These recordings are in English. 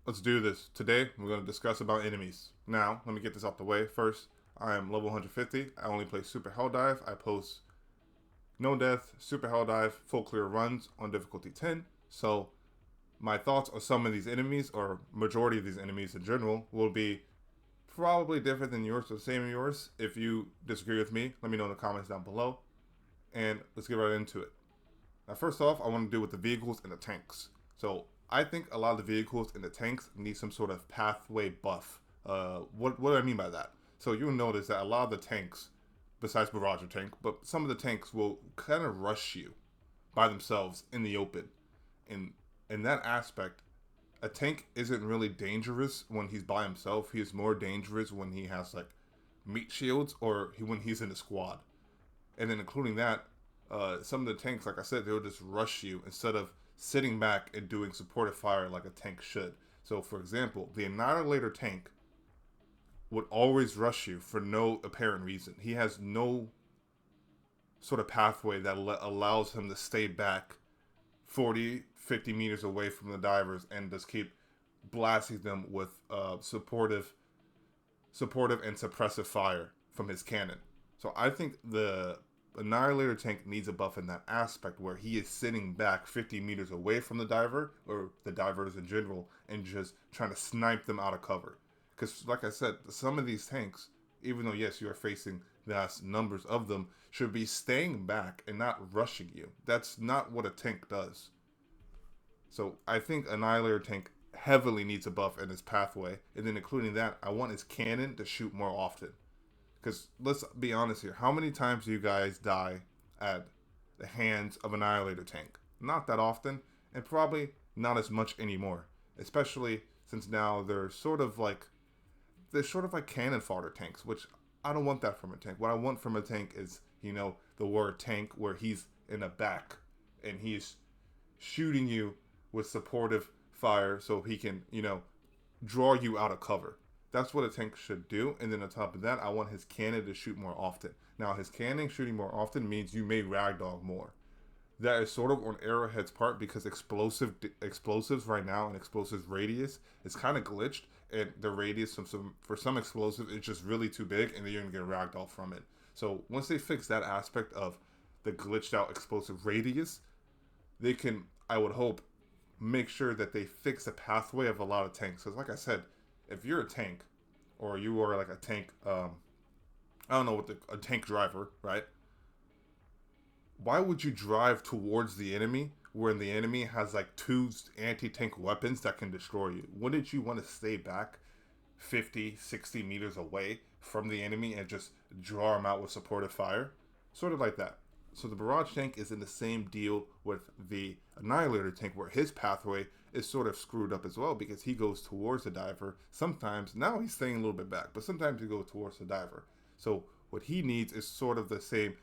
Let's do this. Today, we're going to discuss about enemies. Now, let me get this out the way. First, I am level 150. I only play Super Helldive. I post no death, Super Helldive, full clear runs on difficulty 10. So, my thoughts on some of these enemies, or majority of these enemies in general, will be probably different than yours or the same as yours. If you disagree with me, let me know in the comments down below. And let's get right into it. Now, first off, I want to deal with the vehicles and the tanks. So, I think a lot of the vehicles and the tanks need some sort of pathway buff. What do I mean by that? So, you'll notice that a lot of the tanks, besides Barrage tank, but some of the tanks will kind of rush you by themselves in the open. And in that aspect, a tank isn't really dangerous when he's by himself. He is more dangerous when he has like meat shields or when he's in a squad. And then including that, some of the tanks, like I said, they'll just rush you instead of sitting back and doing supportive fire like a tank should. So, for example, the Annihilator tank would always rush you for no apparent reason. He has no sort of pathway that allows him to stay back 40, 50 meters away from the divers and just keep blasting them with supportive and suppressive fire from his cannon. So I think the Annihilator tank needs a buff in that aspect where he is sitting back 50 meters away from the diver, or the divers in general, and just trying to snipe them out of cover. Because, like I said, some of these tanks, even though, yes, you are facing vast numbers of them, should be staying back and not rushing you. That's not what a tank does. So I think Annihilator tank heavily needs a buff in his pathway. And then including that, I want his cannon to shoot more often. Because let's be honest here. How many times do you guys die at the hands of an Annihilator tank? Not that often, and probably not as much anymore. Especially since now they're sort of like cannon fodder tanks, which I don't want that from a tank. What I want from a tank is, the word tank where he's in the back and he's shooting you with supportive fire so he can, draw you out of cover. That's what a tank should do. And then on top of that, I want his cannon to shoot more often. Now, his cannon shooting more often means you may ragdoll more. That is sort of on Arrowhead's part because explosives right now and explosives radius is kind of glitched, and the radius for some explosive is just really too big, and then you're gonna get ragdoll from it. So once they fix that aspect of the glitched out explosive radius, they can, I would hope, make sure that they fix the pathway of a lot of tanks. Because, like I said, if you're a tank, or you are like a tank, I don't know what a tank driver, right? Why would you drive towards the enemy when the enemy has like two anti-tank weapons that can destroy you? Wouldn't you want to stay back 50, 60 meters away from the enemy and just draw them out with supportive fire? Sort of like that. So the barrage tank is in the same deal with the annihilator tank, where his pathway is sort of screwed up as well because he goes towards the diver. Sometimes, now he's staying a little bit back, but sometimes he goes towards the diver. So what he needs is sort of the same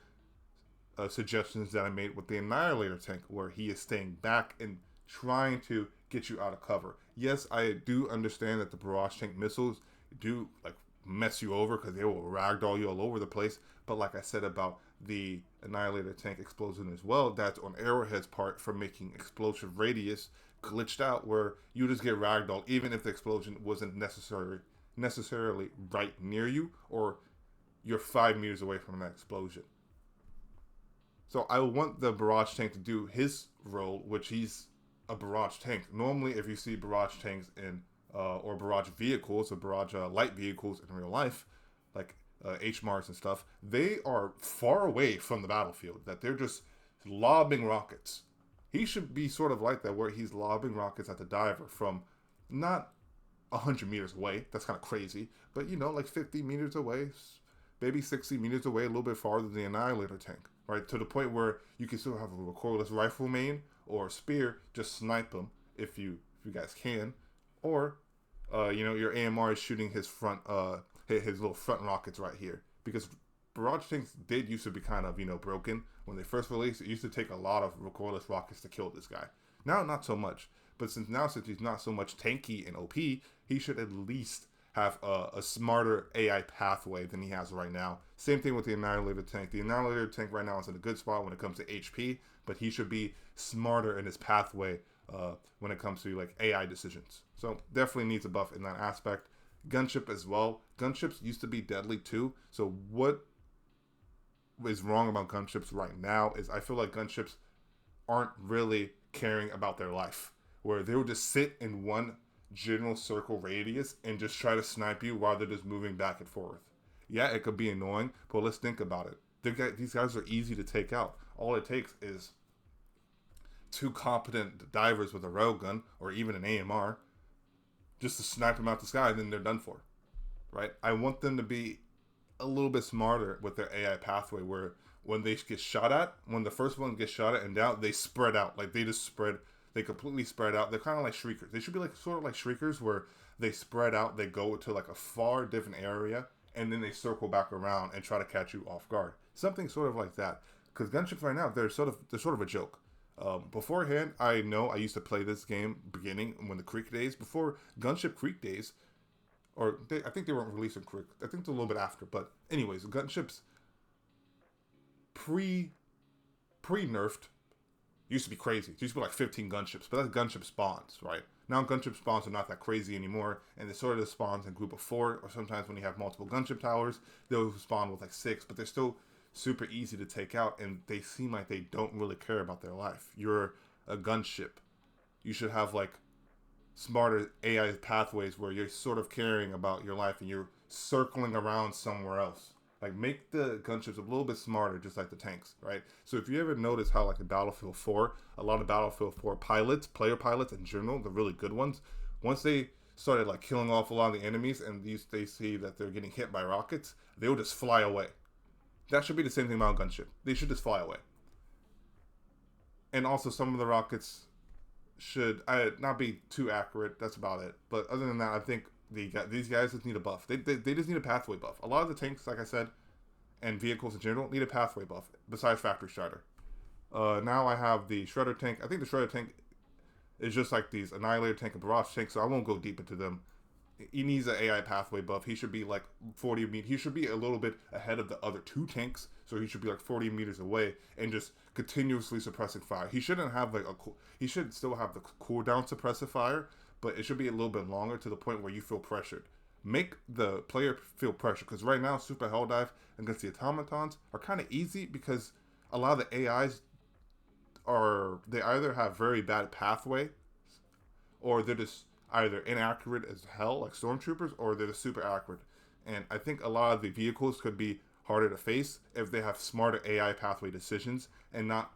suggestions that I made with the annihilator tank, where he is staying back and trying to get you out of cover. Yes, I do understand that the barrage tank missiles do like mess you over because they will ragdoll you all over the place. But like I said about the annihilator tank explosion as well, that's on Arrowhead's part for making explosive radius glitched out, where you just get ragdoll even if the explosion wasn't necessarily right near you, or you're 5 meters away from that explosion. So I want the barrage tank to do his role, which he's a barrage tank. Normally, if you see barrage tanks in or barrage vehicles or barrage light vehicles in real life, like HMARs and stuff, they are far away from the battlefield. That they're just lobbing rockets. He should be sort of like that, where he's lobbing rockets at the diver from not 100 meters away. That's kind of crazy, but like 50 meters away, maybe 60 meters away, a little bit farther than the annihilator tank, right? To the point where you can still have a recoilless rifle main or a spear, just snipe him if you guys can, or your AMR is shooting his his little front rockets right here, because barrage tanks did used to be kind of broken when they first released. It used to take a lot of recoilless rockets to kill this guy. Now not so much, but since he's not so much tanky and OP, he should at least have a smarter AI pathway than he has right now. Same thing with the Annihilator tank. The Annihilator tank right now is in a good spot when it comes to HP, but he should be smarter in his pathway when it comes to like AI decisions. So definitely needs a buff in that aspect. Gunship as well. Gunships used to be deadly too. So what is wrong about gunships right now is I feel like gunships aren't really caring about their life, where they will just sit in one general circle radius and just try to snipe you while they're just moving back and forth. Yeah, it could be annoying, but let's think about it. These guys are easy to take out. All it takes is two competent divers with a railgun or even an AMR just to snipe them out the sky, and then they're done for, right? I want them to be a little bit smarter with their AI pathway, where when they get shot at, when the first one gets shot at and down, they spread out. Like, they completely spread out. They're kind of like Shriekers. They should be like sort of like Shriekers, where they spread out, they go to like a far different area, and then they circle back around and try to catch you off guard. Something sort of like that. Because gunships right now, they're sort of a joke. Beforehand, I know I used to play this game beginning when the Creek days, before Gunship Creek days, I think they weren't released in Creek. I think they're a little bit after. But anyways, gunships pre-nerfed used to be crazy. It used to be like 15 gunships, but that's gunship spawns, right? Now gunship spawns are not that crazy anymore, and they sort of spawns in group of 4, or sometimes when you have multiple gunship towers, they'll spawn with like 6, but they're still super easy to take out, and they seem like they don't really care about their life. You're a gunship. You should have like smarter AI pathways where you're sort of caring about your life and you're circling around somewhere else. Like, make the gunships a little bit smarter, just like the tanks, right? So if you ever notice how, like, in Battlefield 4, a lot of Battlefield 4 pilots, player pilots in general, the really good ones, once they started, like, killing off a lot of the enemies and they see that they're getting hit by rockets, they'll just fly away. That should be the same thing about gunship. They should just fly away. And also, some of the rockets should not be too accurate. That's about it. But other than that, I think these guys just need a buff. They just need a pathway buff. A lot of the tanks, like I said, and vehicles in general, need a pathway buff, besides Factory Shredder. Now I have the Shredder tank. I think the Shredder tank is just like these Annihilator tank and Barrage tank, so I won't go deep into them. He needs an AI pathway buff. He should be like 40 meters. He should be a little bit ahead of the other 2 tanks, so he should be like 40 meters away and just continuously suppressing fire. He shouldn't have like he should still have the cooldown suppressive fire, but it should be a little bit longer to the point where you feel pressured. Make the player feel pressure, because right now Super Helldive against the Automatons are kind of easy because a lot of the AIs they either have very bad pathway, or they're just either inaccurate as hell, like Stormtroopers, or they're just super accurate. And I think a lot of the vehicles could be harder to face if they have smarter AI pathway decisions and not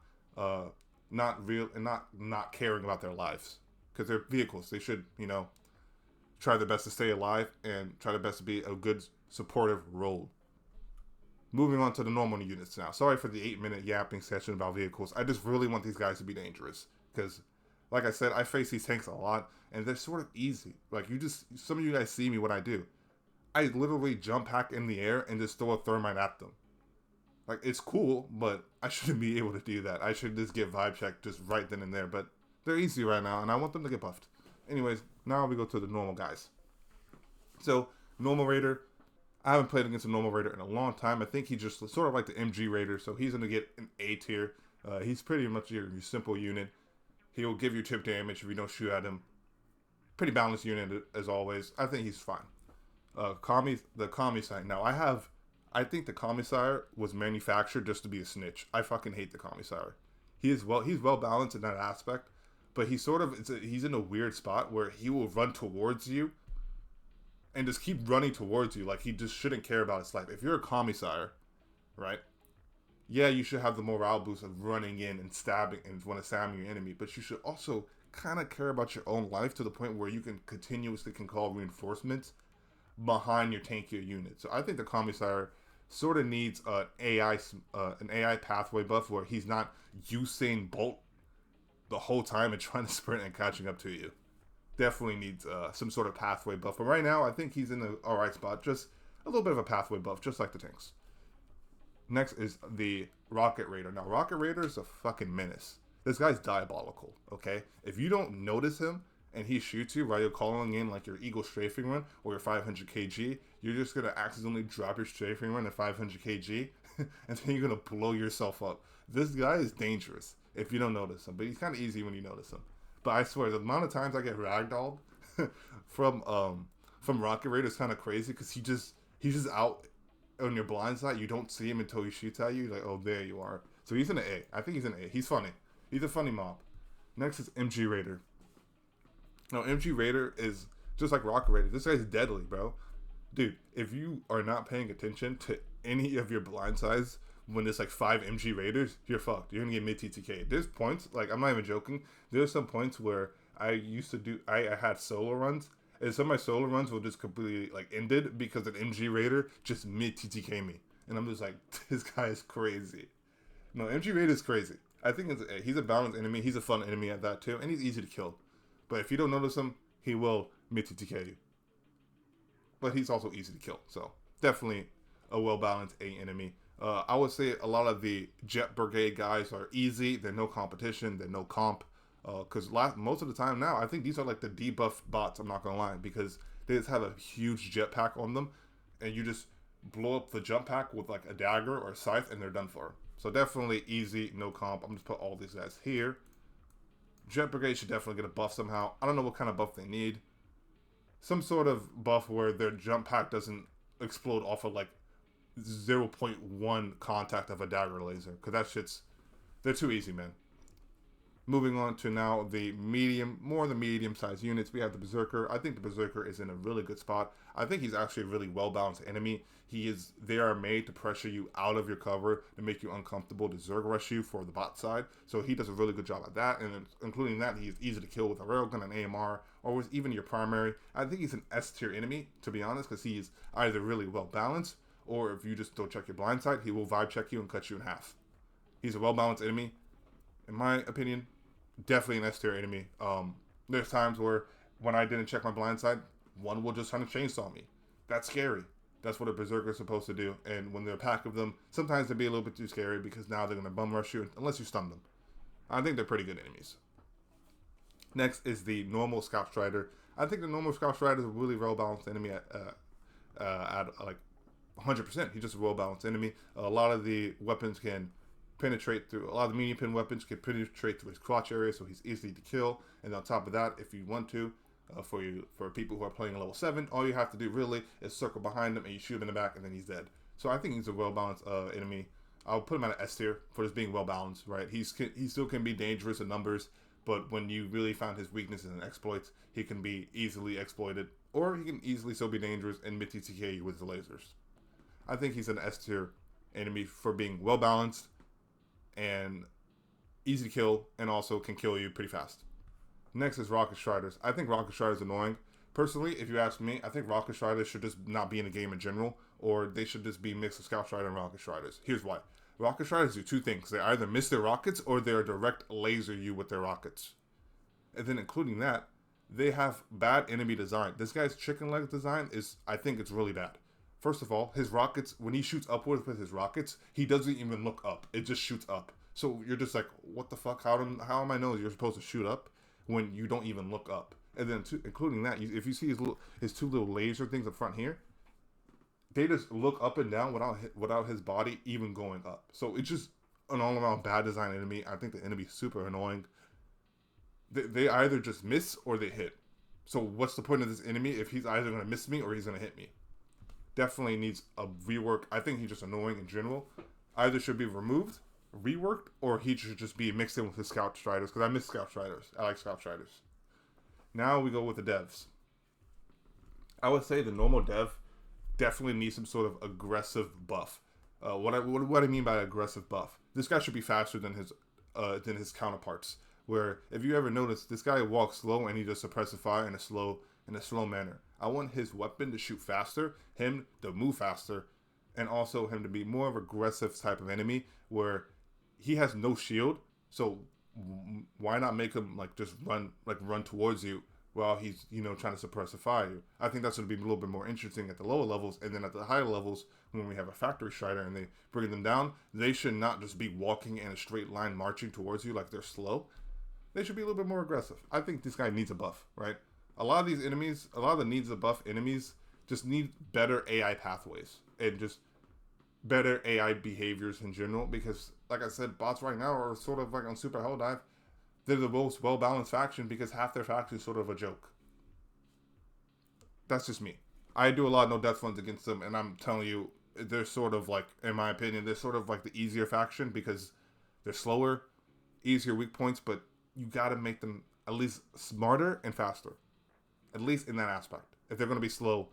caring about their lives. Because they're vehicles. They should, try their best to stay alive and try their best to be a good supportive role. Moving on to the normal units now. Sorry for the 8-minute yapping session about vehicles. I just really want these guys to be dangerous. Because, like I said, I face these tanks a lot, and they're sort of easy. Like, some of you guys see me when I do. I literally jump hack in the air and just throw a thermite at them. Like, it's cool, but I shouldn't be able to do that. I should just get vibe check just right then and there. But they're easy right now, and I want them to get buffed. Anyways, now we go to the normal guys. So, normal Raider. I haven't played against a normal Raider in a long time. I think he's just sort of like the MG Raider, so he's going to get an A tier. He's pretty much your simple unit. He'll give you chip damage if you don't shoot at him. Pretty balanced unit as always. I think he's fine. The Commissar. Now, I think the Commissar was manufactured just to be a snitch. I fucking hate the Commissar. He's well balanced in that aspect, but he's in a weird spot where he will run towards you and just keep running towards you. Like, he just shouldn't care about his life. If you're a Commissar, right? Yeah, you should have the morale boost of running in and stabbing and want to stab your enemy, but you should also kind of care about your own life to the point where you can continuously call reinforcements behind your tankier unit. So I think the Commissar sort of needs an AI pathway buff where he's not Usain Bolt the whole time and trying to sprint and catching up to you. Definitely needs some sort of pathway buff. But right now, I think he's in the alright spot. Just a little bit of a pathway buff, just like the tanks. Next is the Rocket Raider. Now, Rocket Raider is a fucking menace. This guy's diabolical, okay? If you don't notice him and he shoots you while you're calling in like your Eagle strafing run or your 500 kg, you're just going to accidentally drop your strafing run at 500 kg and then you're going to blow yourself up. This guy is dangerous if you don't notice him, but he's kind of easy when you notice him. But I swear, the amount of times I get ragdolled from Rocket Raider is kind of crazy because he's just out on your blind side. You don't see him until he shoots at you. You're like, oh, there you are. So he's an A. I think he's an A. He's funny. He's a funny mob. Next is MG Raider. Now, MG Raider is just like Rocket Raider. This guy's deadly, bro. Dude, if you are not paying attention to any of your blind sides when there's like 5 MG Raiders, you're fucked. You're gonna get mid TTK. There's points, like, I'm not even joking. There's some points where I had solo runs, and some of my solo runs were just completely like ended because an MG Raider just mid TTK me. And I'm just like, this guy is crazy. No, MG Raider is crazy. I think he's a balanced enemy. He's a fun enemy at that too, and he's easy to kill. But if you don't notice him, he will mid TTK you. But he's also easy to kill, so definitely a well-balanced A enemy. I would say a lot of the Jet Brigade guys are easy. They're no competition. They're no comp. Because most of the time now, I think these are like the debuff bots, I'm not going to lie, because they just have a huge jetpack on them, and you just blow up the jump pack with like a dagger or a scythe, and they're done for. So definitely easy, no comp. I'm just put all these guys here. Jet Brigade should definitely get a buff somehow. I don't know what kind of buff they need. Some sort of buff where their jump pack doesn't explode off of like 0.1 contact of a dagger laser. Because that shit's... They're too easy, man. Moving on to now the medium-sized units. We have the Berserker. I think the Berserker is in a really good spot. I think he's actually a really well-balanced enemy. They are made to pressure you out of your cover, to make you uncomfortable, to Zerg rush you for the bot side. So he does a really good job at that, and including that, he's easy to kill with a railgun and AMR, or with even your primary. I think he's an S tier enemy, to be honest, because he's either really well-balanced, or if you just don't check your blind side, he will vibe check you and cut you in half. He's a well-balanced enemy. In my opinion, definitely an S tier enemy. There's times where when I didn't check my blind side, one will just try to chainsaw me. That's scary. That's what a Berserker is supposed to do. And when they're a pack of them, sometimes they'd be a little bit too scary because now they're going to bum rush you unless you stun them. I think they're pretty good enemies. Next is the normal Scout Strider. I think the normal Scout Strider is a really well-balanced enemy at like 100%. He's just a well-balanced enemy. A lot of the weapons can penetrate through, a lot of the medium pin weapons can penetrate through his crotch area, so he's easy to kill. And on top of that, if you want to, for people who are playing level 7, all you have to do really is circle behind him and you shoot him in the back and then he's dead. So I think he's a well-balanced enemy. I'll put him at an S tier for just being well-balanced, right? He still can be dangerous in numbers, but when you really found his weaknesses and exploits, he can be easily exploited, or he can easily still be dangerous and mid-TTK you with the lasers. I think he's an S tier enemy for being well-balanced and easy to kill, and also can kill you pretty fast. Next is Rocket Striders. I think Rocket Striders annoying. Personally, if you ask me, I think Rocket Striders should just not be in the game in general, or they should just be a mix of Scout Strider and Rocket Striders. Here's why. Rocket Striders do two things. They either miss their rockets, or they're direct laser you with their rockets. And then including that, they have bad enemy design. This guy's chicken leg design I think it's really bad. First of all, his rockets, when he shoots upwards with his rockets, he doesn't even look up. It just shoots up. So you're just like, what the fuck? How am I know you're supposed to shoot up when you don't even look up? And then including that, if you see his two little laser things up front here, they just look up and down without his body even going up. So it's just an all-around bad design enemy. I think the enemy's super annoying. They either just miss or they hit. So what's the point of this enemy if he's either going to miss me or he's going to hit me? Definitely needs a rework. I think he's just annoying in general. Either should be removed, reworked, or he should just be mixed in with his Scout Striders, because I miss Scout Striders. I like Scout Striders. Now we go with the devs. I would say the normal dev definitely needs some sort of aggressive buff. What I mean by aggressive buff, this guy should be faster than his counterparts. Where if you ever notice, this guy walks slow and he does suppressive fire in a slow manner. I want his weapon to shoot faster, him to move faster, and also him to be more of an aggressive type of enemy where he has no shield. So why not make him just run towards you while he's trying to suppress the fire? I think that's going to be a little bit more interesting at the lower levels, and then at the higher levels when we have a factory strider and they bring them down, they should not just be walking in a straight line marching towards you like they're slow. They should be a little bit more aggressive. I think this guy needs a buff, right? A lot of these enemies, a lot of the needs of buff enemies just need better AI pathways and just better AI behaviors in general, because like I said, bots right now are sort of like on Super Helldive. they're the most well-balanced faction because half their faction is sort of a joke. That's just me. I do a lot of no death runs against them, and I'm telling you, they're sort of like, in my opinion, they're sort of like the easier faction because they're slower, easier weak points, but you gotta make them at least smarter and faster. At least in that aspect. If they're gonna be slow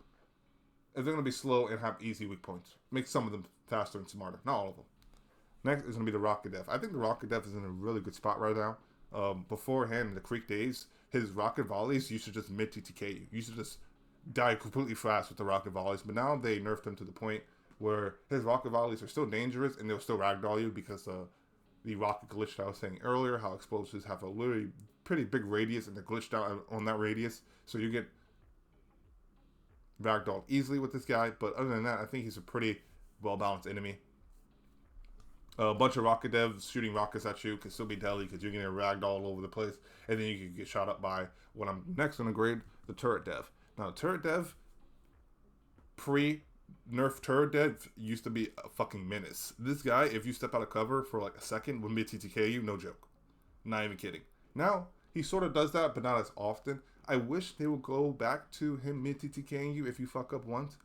and have easy weak points, make some of them faster and smarter. Not all of them. Next is gonna be the Rocket Death. I think the Rocket Death is in a really good spot right now. Beforehand, in the Creek days, his rocket volleys used to just mid TTK you. You used to just die completely fast with the rocket volleys, but now they nerfed him to the point where his rocket volleys are still dangerous and they'll still ragdoll you because the rocket glitch that I was saying earlier, how explosives have a literally pretty big radius and they're glitched out on that radius, so you get ragdolled easily with this guy. But other than that, I think he's a pretty well-balanced enemy. A bunch of rocket devs shooting rockets at you can still be deadly because you're getting ragdoll all over the place, and then you can get shot up by what I'm next going to grade, the turret dev. Now, turret dev, pre-nerf turret dev used to be a fucking menace. This guy, if you step out of cover for like a second, will mid-TTK you, no joke. Not even kidding. Now, he sort of does that, but not as often. I wish they would go back to him mid-TTKing you if you fuck up once.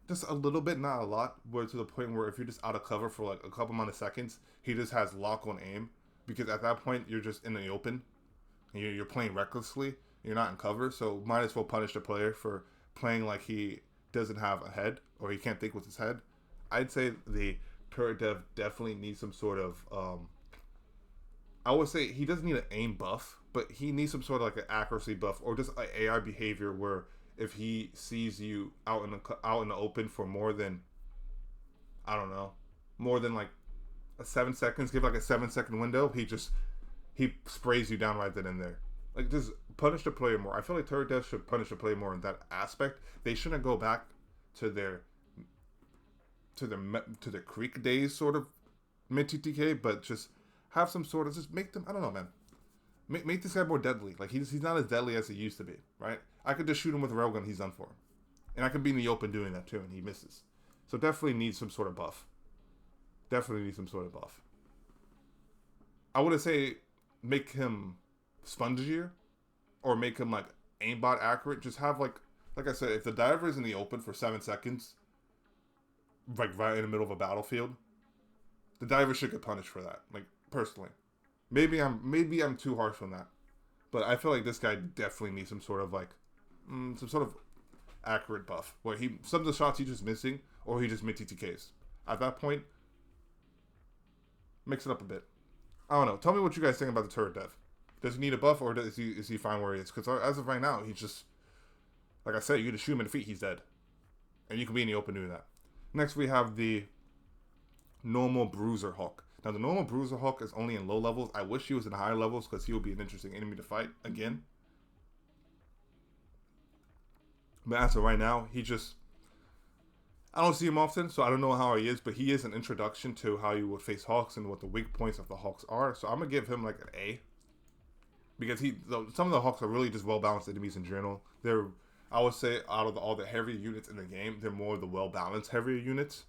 Just a little bit, not a lot, where to the point where if you're just out of cover for like a couple amount of seconds, he just has lock on aim. Because at that point, you're just in the open. And you're playing recklessly. You're not in cover, so might as well punish the player for playing like he doesn't have a head, or he can't think with his head. I'd say the turret dev definitely needs some sort of, I would say he doesn't need an aim buff, but he needs some sort of like an accuracy buff, or just an AI behavior where if he sees you out in the open for more than, I don't know, more than like 7 seconds, give like a 7-second window, he sprays you down right then and there. Like, just punish the player more. I feel like turret devs should punish the player more in that aspect. They shouldn't go back to their Creek days sort of mid TTK, but just have some sort of, just make them, I don't know, man. Make this guy more deadly. Like, he's not as deadly as he used to be, right? I could just shoot him with a railgun, he's done for him. And I could be in the open doing that too, and he misses. So definitely needs some sort of buff. I wouldn't say make him spongier or make him like aimbot accurate. Just have like I said, if the diver is in the open for 7 seconds, like right in the middle of a battlefield, the diver should get punished for that. Like, personally, maybe I'm too harsh on that, but I feel like this guy definitely needs some sort of like some sort of accurate buff where some of the shots he's just missing, or he just mid TTKs. At that point, mix it up a bit. I don't know. Tell me what you guys think about the turret dev. Does he need a buff, or is he fine where he is? Because as of right now, he's just, like I said, you can just shoot him in the feet, he's dead. And you can be in the open doing that. Next, we have the normal Bruiser Hawk. Now, the normal Bruiser Hawk is only in low levels. I wish he was in higher levels because he would be an interesting enemy to fight again. But as of right now, I don't see him often, so I don't know how he is, but he is an introduction to how you would face Hawks and what the weak points of the Hawks are. So I'm going to give him like an A. Because some of the Hawks are really just well-balanced enemies in general. I would say, out of all the heavier units in the game, they're more of the well-balanced heavier units.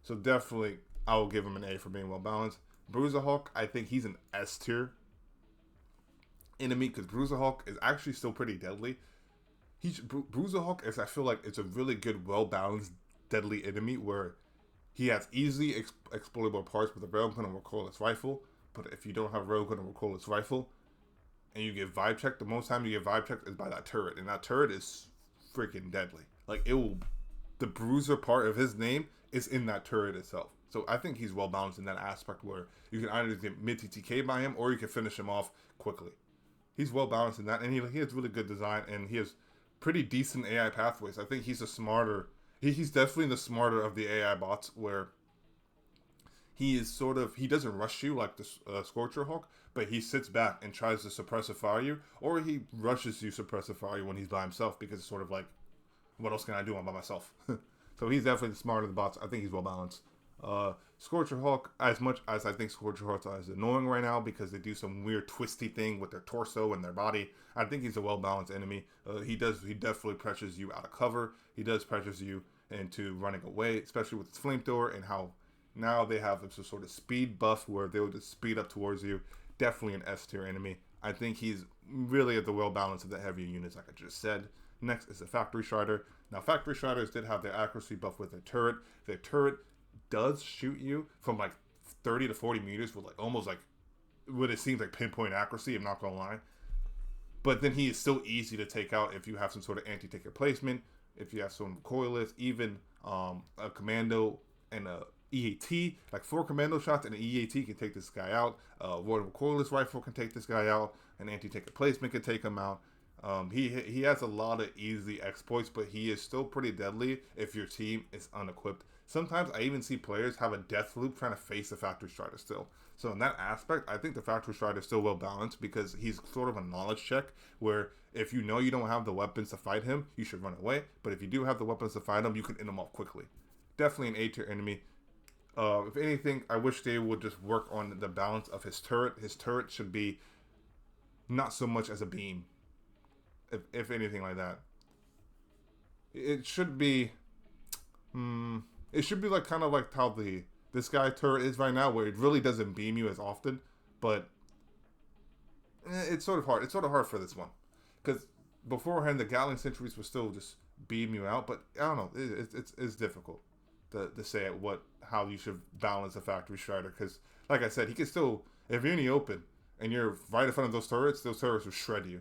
So definitely, I will give him an A for being well-balanced. Bruiser Hawk, I think he's an S tier enemy, because Bruiser Hawk is actually still pretty deadly. Bruiser Hawk I feel like it's a really good, well-balanced, deadly enemy where he has easily exploitable parts with a railgun and recoilless rifle. But if you don't have a railgun and recoilless rifle, and you get vibe checked, the most time you get vibe checked is by that turret, and that turret is freaking deadly. Like, the bruiser part of his name is in that turret itself. So I think he's well balanced in that aspect where you can either get mid TTK by him or you can finish him off quickly. He's well balanced in that, and he has really good design, and he has pretty decent AI pathways. I think he's he's definitely the smarter of the AI bots, where he doesn't rush you like the Scorcher Hawk, but he sits back and tries to suppressive fire you, or he rushes you suppressive fire you when he's by himself, because it's sort of like, what else can I do? I'm by myself. So he's definitely the smarter of the bots. I think he's well balanced. Scorcher Hawk, as much as I think Scorcher Hawk is annoying right now because they do some weird twisty thing with their torso and their body, I think he's a well balanced enemy. He definitely pressures you out of cover. He does pressures you into running away, especially with his flamethrower, and how now they have some sort of speed buff where they'll just speed up towards you. definitely an S tier enemy. I think he's really at the well balance of the heavier units, like I just said. Next is the Factory Strider. Now, Factory Striders did have their accuracy buff with their turret. Their turret does shoot you from like 30 to 40 meters with like almost like what it seems like pinpoint accuracy. I'm not gonna lie, but then he is so easy to take out if you have some sort of anti-tank replacement, if you have some coilless, even a commando and a EAT, like 4 commando shots and an EAT can take this guy out. Royal coilless rifle can take this guy out. An anti-tank replacement can take him out. He has a lot of easy exploits, but he is still pretty deadly if your team is unequipped. Sometimes I even see players have a death loop trying to face the Factory Strider still. So in that aspect, I think the Factory Strider is still well balanced because he's sort of a knowledge check where if you know you don't have the weapons to fight him, you should run away. But if you do have the weapons to fight him, you can end him off quickly. Definitely an A tier enemy. If anything, I wish they would just work on the balance of his turret. His turret should be not so much as a beam, if anything like that. It should be, it should be like kind of like how this guy turret is right now, where it really doesn't beam you as often, but it's sort of hard. It's sort of hard for this one, because beforehand the Gatling Sentries would still just beam you out, but I don't know. It's difficult to say how you should balance a Factory Strider, because like I said, he can still, if you're in the open and you're right in front of those turrets will shred you.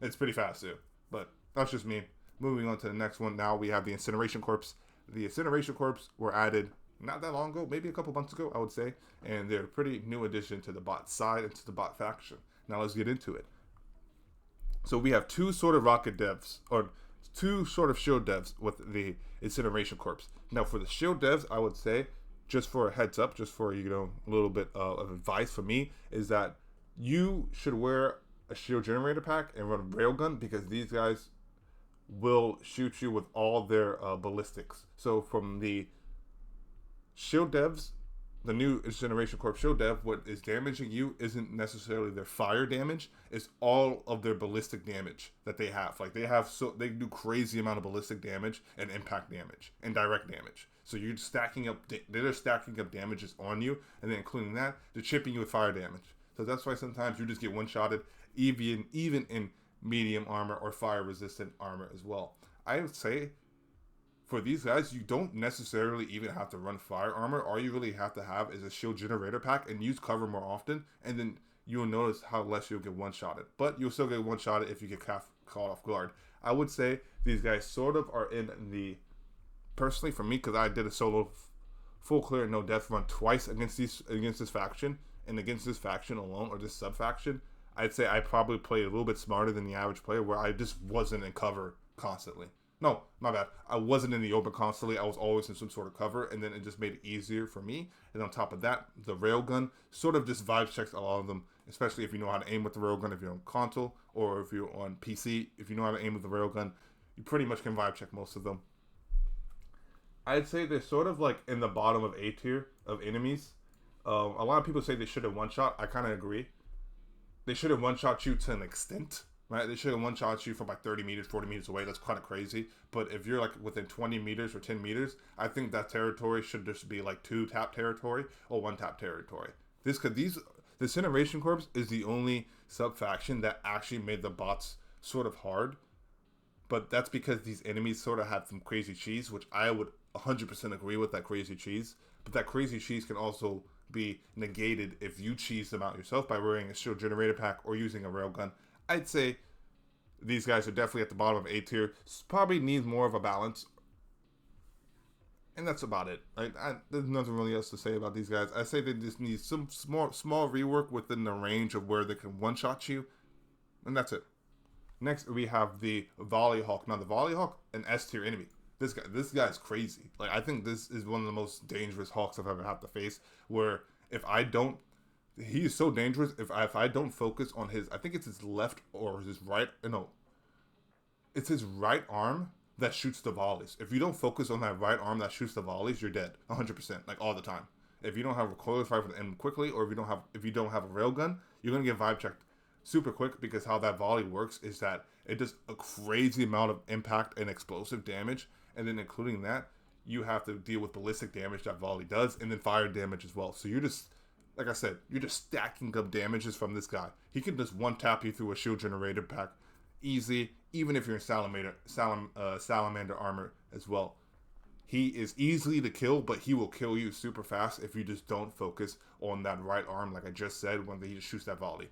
It's pretty fast too, but that's just me. Moving on to the next one, now we have the Incineration Corps. The Incineration Corps were added not that long ago, maybe a couple months ago, I would say, and they're a pretty new addition to the bot side and to the bot faction. Now let's get into it. So we have 2 sort of rocket devs, or 2 sort of shield devs with the Incineration Corps. Now for the shield devs, I would say, just for a heads up, just for, a little bit of advice for me, is that you should wear a shield generator pack and run a railgun, because these guys will shoot you with all their ballistics. So from the shield devs, the new Incineration Corps shield dev, what is damaging you isn't necessarily their fire damage, it's all of their ballistic damage that they have. Like they do crazy amount of ballistic damage and impact damage and direct damage. So they're stacking up damages on you, and then including that, they're chipping you with fire damage. So that's why sometimes you just get one-shotted, even in medium armor or fire-resistant armor as well. I would say for these guys, you don't necessarily even have to run fire armor. All you really have to have is a shield generator pack and use cover more often, and then you'll notice how less you'll get one-shotted. But you'll still get one-shotted if you get caught off guard. I would say these guys sort of are in the... Personally, for me, because I did a solo full clear no death run twice against this faction, and against this faction alone, or this sub-faction, I'd say I probably played a little bit smarter than the average player, where I just wasn't in cover constantly. No, my bad. I wasn't in the open constantly. I was always in some sort of cover, and then it just made it easier for me. And on top of that, the railgun sort of just vibe checks a lot of them, especially if you know how to aim with the railgun, if you're on console, or if you're on PC. If you know how to aim with the railgun, you pretty much can vibe check most of them. I'd say they're sort of like in the bottom of A tier of enemies. A lot of people say they should have one-shot. I kind of agree. They should have one-shot you to an extent, right? They should have one-shot you from like 30 meters, 40 meters away. That's kind of crazy. But if you're like within 20 meters or 10 meters, I think that territory should just be like 2-tap territory or 1-tap territory. The Incineration Corps is the only sub-faction that actually made the bots sort of hard. But that's because these enemies sort of have some crazy cheese, which I would 100% agree with, that crazy cheese. But that crazy cheese can also be negated if you cheese them out yourself by wearing a shield generator pack or using a railgun. I'd say these guys are definitely at the bottom of A tier. Probably needs more of a balance. And that's about it. There's nothing really else to say about these guys. I say they just need some small rework within the range of where they can one-shot you. And that's it. Next, we have the Volley Hawk. Now, the Volley Hawk, an S tier enemy. This guy's crazy. Like, I think this is one of the most dangerous Hawks I've ever had to face. Where he is so dangerous. If I don't focus on I think it's his left or his right. No, it's his right arm that shoots the volleys. If you don't focus on that right arm that shoots the volleys, you're dead, 100%, like all the time. If you don't have a recoilless rifle to end quickly, or if you don't have a railgun, you're gonna get vibe checked super quick, because how that volley works is that it does a crazy amount of impact and explosive damage, and then including that, you have to deal with ballistic damage that volley does, and then fire damage as well. So you're just like I said, you're just stacking up damages from this guy. He can just one tap you through a shield generator pack, easy. Even if you're in salamander armor as well. He is easily to kill, but he will kill you super fast if you just don't focus on that right arm, like I just said, when he just shoots that volley.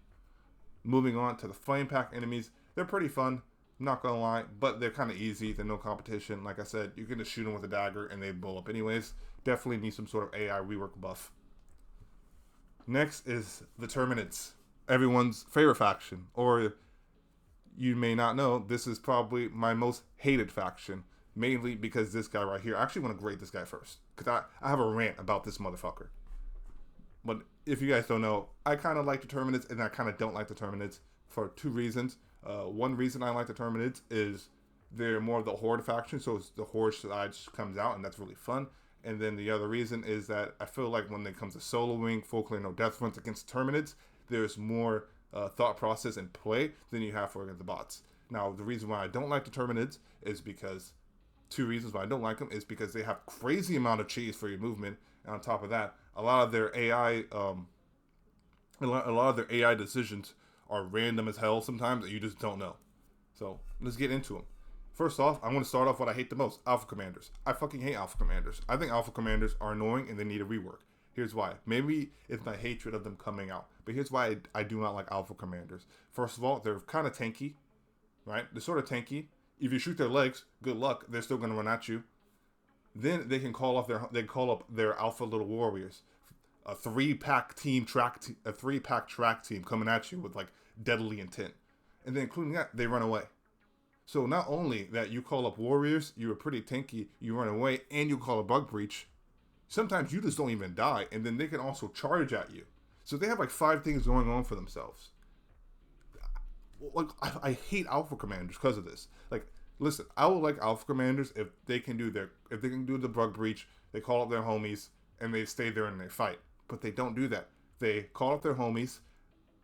Moving on to the flame pack enemies, they're pretty fun, not gonna lie, but they're kind of easy. They're no competition. Like I said, you can just shoot them with a dagger and they blow up anyways. Definitely need some sort of AI rework buff. Next is the Terminids, everyone's favorite faction, or you may not know, this is probably my most hated faction, mainly because this guy right here, I actually want to grade this guy first, because I have a rant about this motherfucker. But if you guys don't know, I kind of like the Terminids, and I kind of don't like the Terminids for two reasons. One reason I like the Terminids is they're more of the Horde faction, so it's the Horde side comes out, and that's really fun. And then the other reason is that I feel like when it comes to soloing, full clear, no death runs against Terminids, there's more thought process and play than you have for the bots. Now, the reason why I don't like the Terminids is because, two reasons why I don't like them is because they have crazy amount of cheese for your movement, and on top of that, a lot of their AI decisions are random as hell sometimes that you just don't know. So let's get into them. First off, I want to start off what I hate the most: Alpha Commanders. I fucking hate Alpha Commanders. I think Alpha Commanders are annoying and they need a rework. Here's why. Maybe it's my hatred of them coming out, but here's why I do not like Alpha Commanders. First of all, they're kind of tanky, right? They're sort of tanky. If you shoot their legs, good luck. They're still going to run at you. Then they can call up their Alpha Little Warriors, a three-pack track team coming at you with like deadly intent, and then including that, they run away. So not only that you call up warriors, you are pretty tanky, you run away, and you call a bug breach. Sometimes you just don't even die, and then they can also charge at you. So they have like 5 things going on for themselves. Like I hate Alpha Commanders because of this. Like, listen, I would like Alpha Commanders if they can do the bug breach, they call up their homies, and they stay there and they fight. But they don't do that. They call up their homies,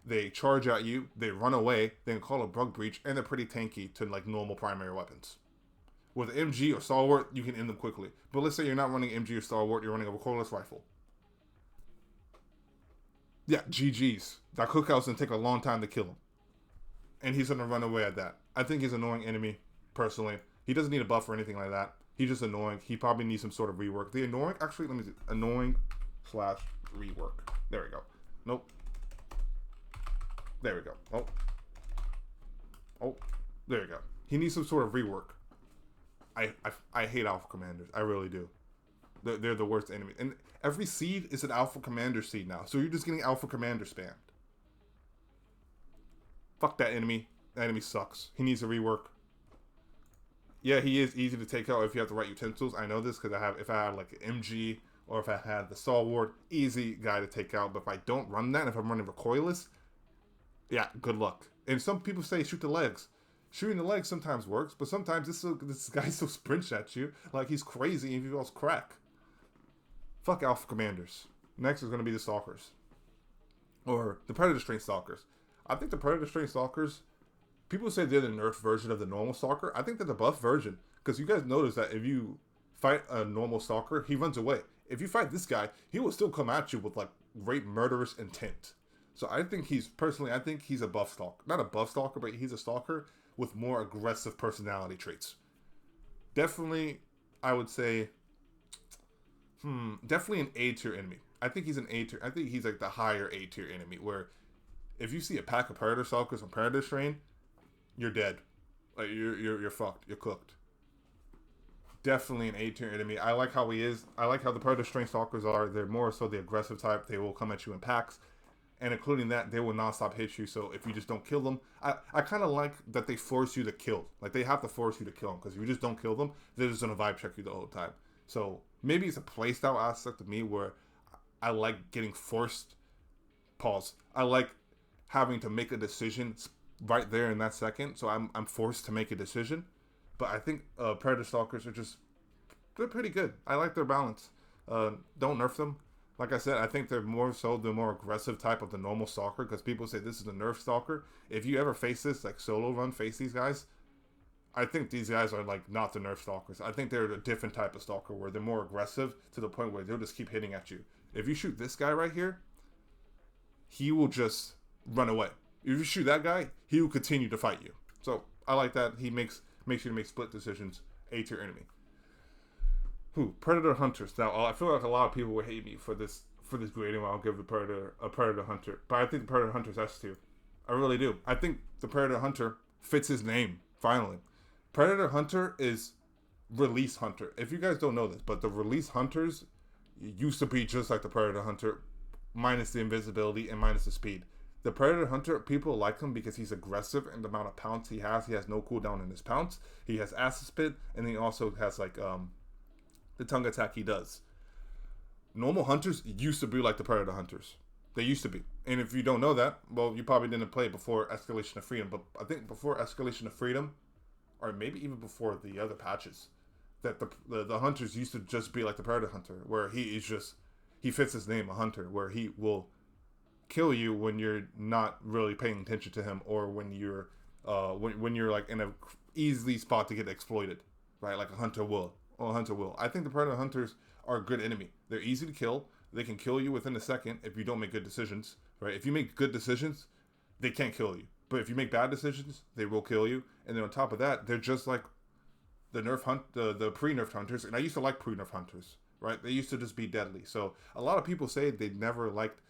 they charge at you, they run away, then call a bug breach, and they're pretty tanky to like normal primary weapons. With MG or Stalwart, you can end them quickly. But let's say you're not running MG or Stalwart, you're running a recoilless rifle. Yeah, GG's. That cookhouse gonna take a long time to kill him. And he's gonna run away at that. I think he's an annoying enemy, personally. He doesn't need a buff or anything like that. He's just annoying. He probably needs some sort of rework. The annoying, actually, let me see. Annoying / rework. There we go. Nope. There we go. Oh, there we go. He needs some sort of rework. I hate Alpha Commanders. I really do. They're the worst enemy. And every seed is an Alpha Commander seed now. So you're just getting Alpha Commander spammed. Fuck that enemy. That enemy sucks. He needs a rework. Yeah, he is easy to take out if you have the right utensils. I know this because if I had like an MG or if I had the Stalwart, easy guy to take out. But if I don't run that, if I'm running recoilless, yeah, good luck. And some people say shoot the legs. Shooting the legs sometimes works, but sometimes this guy still sprints at you like he's crazy and he feels crack. Fuck Alpha Commanders. Next is going to be the Stalkers. Or the Predator Strain Stalkers. I think the Predator Strain Stalkers, people say they're the nerf version of the normal Stalker. I think they're the buff version. Because you guys notice that if you fight a normal Stalker, he runs away. If you fight this guy, he will still come at you with like great murderous intent. So I think he's a buff Stalker. Not a buff Stalker, but he's a Stalker with more aggressive personality traits. Definitely, I would say, definitely an A tier enemy. I think he's an A tier. I think he's like the higher A tier enemy. Where if you see a pack of Predator Stalkers on Predator Strain, you're dead. Like you're fucked. You're cooked. Definitely an A tier enemy. I like how he is. I like how the Predator Strain Stalkers are. They're more so the aggressive type. They will come at you in packs. And including that, they will non-stop hit you. So if you just don't kill them, I kind of like that they force you to kill. Like they have to force you to kill them. Because if you just don't kill them, they're just going to vibe check you the whole time. So maybe it's a playstyle aspect of me where I like getting forced. Pause. I like having to make a decision right there in that second. So I'm forced to make a decision. But I think Predator Stalkers they're pretty good. I like their balance. Don't nerf them. Like I said, I think they're more so the more aggressive type of the normal Stalker, because people say this is the nerf Stalker. If you ever face this, like solo run, face these guys, I think these guys are like not the nerf Stalkers. I think they're a different type of Stalker where they're more aggressive to the point where they'll just keep hitting at you. If you shoot this guy right here, he will just run away. If you shoot that guy, he will continue to fight you. So I like that. He makes you to make split decisions. A tier enemy. Predator hunters. Now I feel like a lot of people would hate me for this grading. I'll give the predator a predator hunter, but I think the predator hunter is S tier. I really do. I think the predator hunter fits his name. Finally, predator hunter is release hunter. If you guys don't know this, but the release hunters used to be just like the predator hunter, minus the invisibility and minus the speed. The predator hunter, people like him because he's aggressive in the amount of pounce he has. He has no cooldown in his pounce. He has acid spit, and he also has like the tongue attack he does. Normal hunters used to be like the predator hunters. They used to be. And if you don't know that, well, you probably didn't play before Escalation of Freedom. But I think before Escalation of Freedom, or maybe even before the other patches, that the hunters used to just be like the predator hunter, where he fits his name, a hunter, where he will kill you when you're not really paying attention to him, or when you're when you're like in a easy spot to get exploited, right? Like a hunter will. I think the predator hunters are a good enemy. They're easy to kill. They can kill you within a second if you don't make good decisions, right? If you make good decisions, they can't kill you. But if you make bad decisions, they will kill you. And then on top of that, they're just like the the pre-nerfed hunters. And I used to like pre-nerfed hunters, right? They used to just be deadly. So a lot of people say they never liked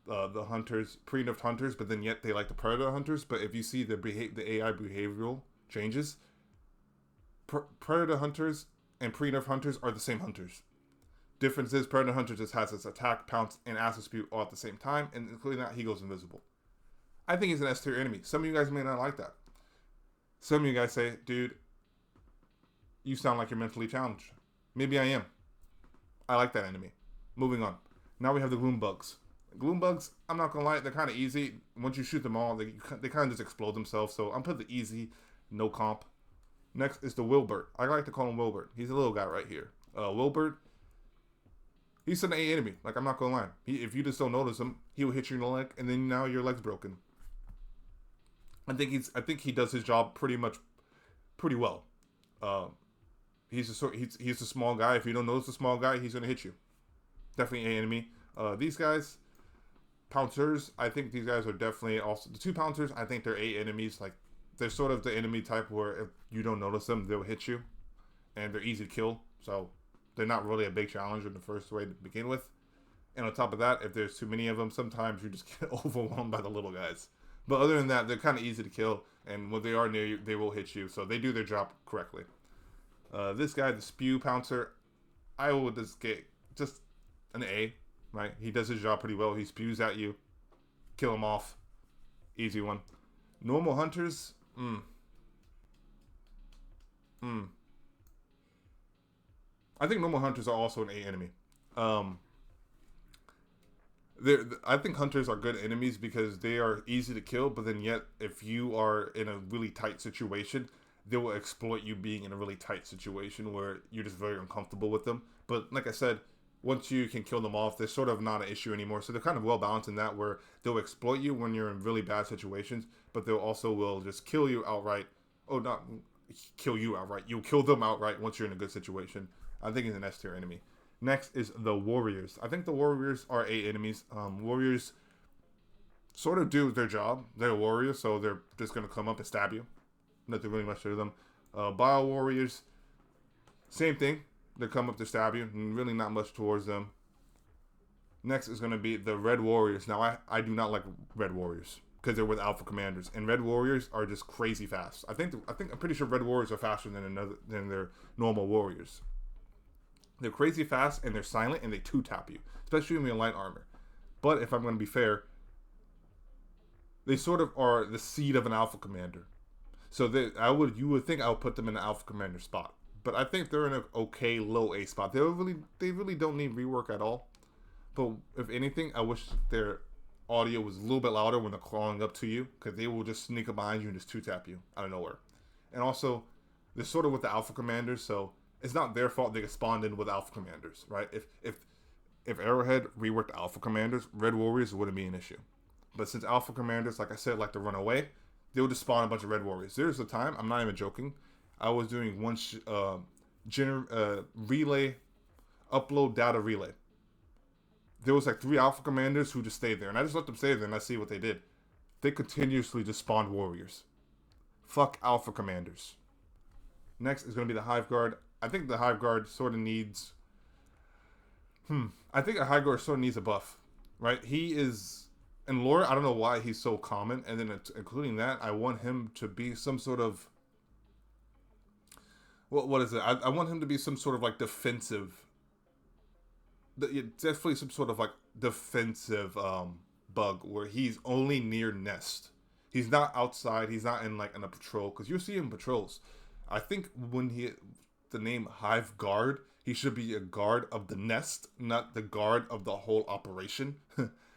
the hunters, pre-nerfed hunters, but then yet they like the predator hunters. But if you see the AI behavioral changes, predator hunters and pre-nerf hunters are the same hunters. Difference is predator hunter just has its attack, pounce, and acid spew all at the same time, and including that, he goes invisible. I think he's an S tier enemy. Some of you guys may not like that. Some of you guys say, dude, you sound like you're mentally challenged. Maybe I am. I like that enemy. Moving on. Now we have the gloom bugs. Gloom bugs, I'm not gonna lie, they're kind of easy. Once you shoot them all, they kind of just explode themselves. So I'm putting the easy, no comp. Next is the Wilbert. I like to call him Wilbert. He's a little guy right here. Wilbert, he's an A enemy. Like, I'm not gonna lie. If you just don't notice him, he will hit you in the leg, and then now your leg's broken. I think he does his job pretty well. He's a small guy. If you don't notice the small guy, he's gonna hit you. Definitely A enemy. These guys, pouncers. I think these guys are definitely also the two pouncers. I think they're A enemies. Like, they're sort of the enemy type where if you don't notice them, they'll hit you, and they're easy to kill. So they're not really a big challenge in the first way to begin with. And on top of that, if there's too many of them, sometimes you just get overwhelmed by the little guys. But other than that, they're kind of easy to kill, and when they are near you, they will hit you. So they do their job correctly. This guy, the Spew Pouncer, I will just get just an A, right? He does his job pretty well. He spews at you. Kill him off. Easy one. Normal hunters, I think normal hunters are also an A enemy. I think hunters are good enemies because they are easy to kill, but then yet if you are in a really tight situation, they will exploit you being in a really tight situation where you're just very uncomfortable with them. But like I said, once you can kill them off, they're sort of not an issue anymore. So they're kind of well balanced in that, where they'll exploit you when you're in really bad situations, but they'll also will just kill you outright. Oh, not kill you outright. You'll kill them outright once you're in a good situation. I think he's an S tier enemy. Next is the Warriors. I think the Warriors are A enemies. Warriors sort of do their job. They're warriors, so they're just going to come up and stab you. Nothing really much to them. Bio Warriors, same thing. They come up to stab you, and really not much towards them. Next is going to be the Red Warriors. Now, I do not like Red Warriors because they're with Alpha Commanders, and Red Warriors are just crazy fast. I'm pretty sure Red Warriors are faster than their normal warriors. They're crazy fast, and they're silent, and they two-tap you, especially when you're in light armor. But if I'm going to be fair, they sort of are the seed of an Alpha Commander. So you would think I would put them in an Alpha Commander spot. But I think they're in an okay low A spot. They really don't need rework at all. But if anything, I wish their audio was a little bit louder when they're crawling up to you, because they will just sneak up behind you and just two-tap you out of nowhere. And also, they're sort of with the Alpha Commanders, so it's not their fault they get spawned in with Alpha Commanders, right? If Arrowhead reworked Alpha Commanders, Red Warriors wouldn't be an issue. But since Alpha Commanders, like I said, like to run away, they'll just spawn a bunch of Red Warriors. There's a time, I'm not even joking, I was doing one relay, upload data relay. there was like 3 Alpha Commanders who just stayed there. And I just let them stay there and I see what they did. They continuously just spawned warriors. Fuck Alpha Commanders. Next is going to be the Hive Guard. I think the Hive Guard sort of needs... I think a Hive Guard sort of needs a buff. Right? He is... In lore, I don't know why he's so common. And then including that, I want him to be some sort of... What is it? I want him to be some sort of like defensive... Definitely some sort of like defensive bug where he's only near nest. He's not outside. He's not in like in a patrol, because you see him patrols. I think when the name Hive Guard, he should be a guard of the nest, not the guard of the whole operation.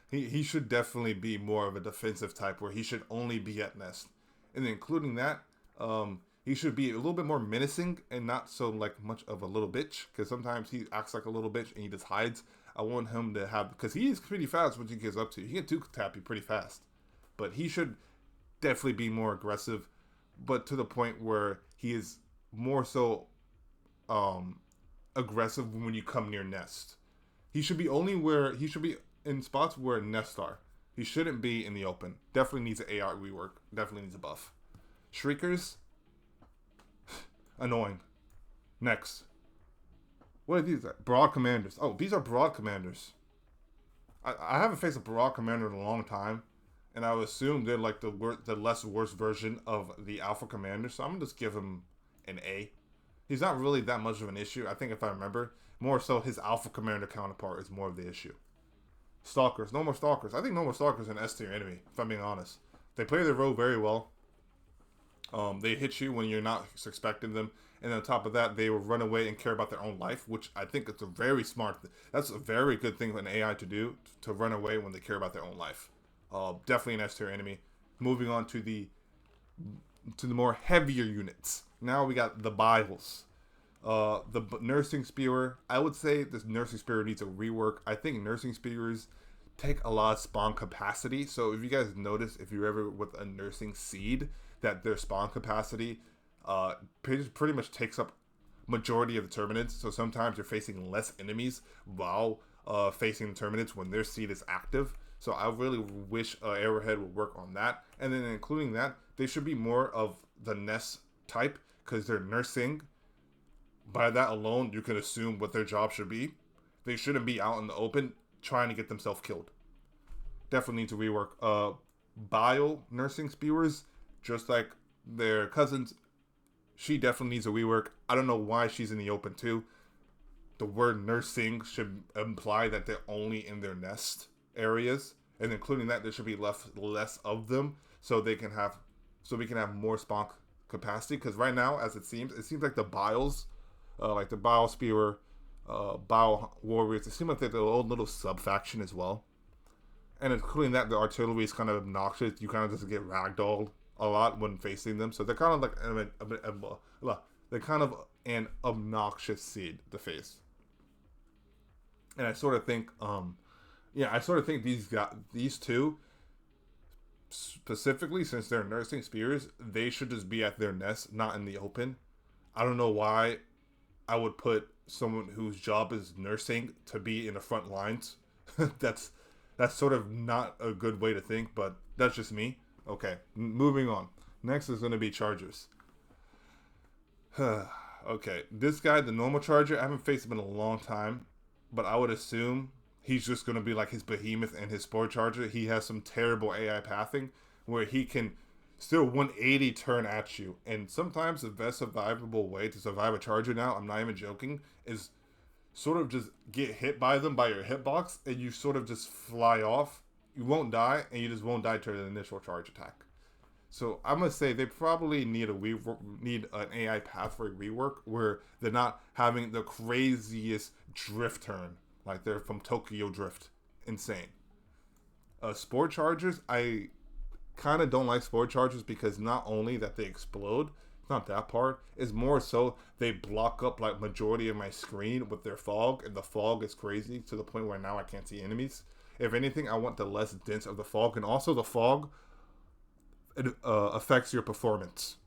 he should definitely be more of a defensive type where he should only be at nest. And then including that, he should be a little bit more menacing and not so like much of a little bitch, because sometimes he acts like a little bitch and he just hides. I want him to have, because he is pretty fast when he gets up to. He can 2-tap you pretty fast, but he should definitely be more aggressive, but to the point where he is more so aggressive when you come near nest. He should be in spots where nests are. He shouldn't be in the open. Definitely needs an AI rework. Definitely needs a buff. Shriekers, annoying. Next. What are these? Broad Commanders. Oh, these are Broad Commanders. I haven't faced a Broad Commander in a long time, and I would assume they're like the less worse version of the Alpha Commander, so I'm going to just give him an A. He's not really that much of an issue. I think if I remember, more so his Alpha Commander counterpart is more of the issue. Stalkers. No more Stalkers. I think no more Stalkers are an S tier enemy, if I'm being honest. They play their role very well. They hit you when you're not expecting them. And on top of that, they will run away and care about their own life, which I think is a very smart... That's a very good thing for an AI to do, to run away when they care about their own life. Definitely an S tier enemy. Moving on to the more heavier units. Now we got the Bibles. The Nursing Spear. I would say this Nursing Spear needs a rework. I think Nursing Spears take a lot of spawn capacity. So if you guys notice, if you're ever with a Nursing Seed, that their spawn capacity pretty much takes up majority of the Terminids. So sometimes you're facing less enemies while facing the Terminids when their seed is active. So I really wish Arrowhead would work on that. And then including that, they should be more of the nest type, because they're nursing. By that alone, you can assume what their job should be. They shouldn't be out in the open trying to get themselves killed. Definitely need to rework. Bio Nursing Spewers, just like their cousins, she definitely needs a rework. I don't know why she's in the open too. The word nursing should imply that they're only in their nest areas, and including that, there should be less of them, so we can have more spawn capacity. Because right now, as it seems like the Biles, like the Bile Spewer, Bile Warriors, it seems like they're their own little sub faction as well. And including that, the artillery is kind of obnoxious. You kind of just get ragdolled a lot when facing them, so they're kind of like they're kind of an obnoxious seed to face. And I sort of think, these two specifically, since they're Nursing Spears, they should just be at their nest, not in the open. I don't know why I would put someone whose job is nursing to be in the front lines. That's sort of not a good way to think, but that's just me. Okay, moving on. Next is going to be Chargers. Okay, this guy, the normal Charger, I haven't faced him in a long time, but I would assume he's just going to be like his Behemoth and his Spore Charger. He has some terrible AI pathing where he can still 180 turn at you. And sometimes the best survivable way to survive a Charger now, I'm not even joking, is sort of just get hit by them by your hitbox and you sort of just fly off. You won't die, and you just won't die to the initial charge attack. So I'm going to say they probably need an AI pathway rework where they're not having the craziest drift turn. Like they're from Tokyo Drift. Insane. Spore Chargers, I kind of don't like Spore Chargers because not only that they explode, it's not that part, it's more so they block up like majority of my screen with their fog, and the fog is crazy to the point where now I can't see enemies. If anything, I want the less dense of the fog, and also the fog, it affects your performance.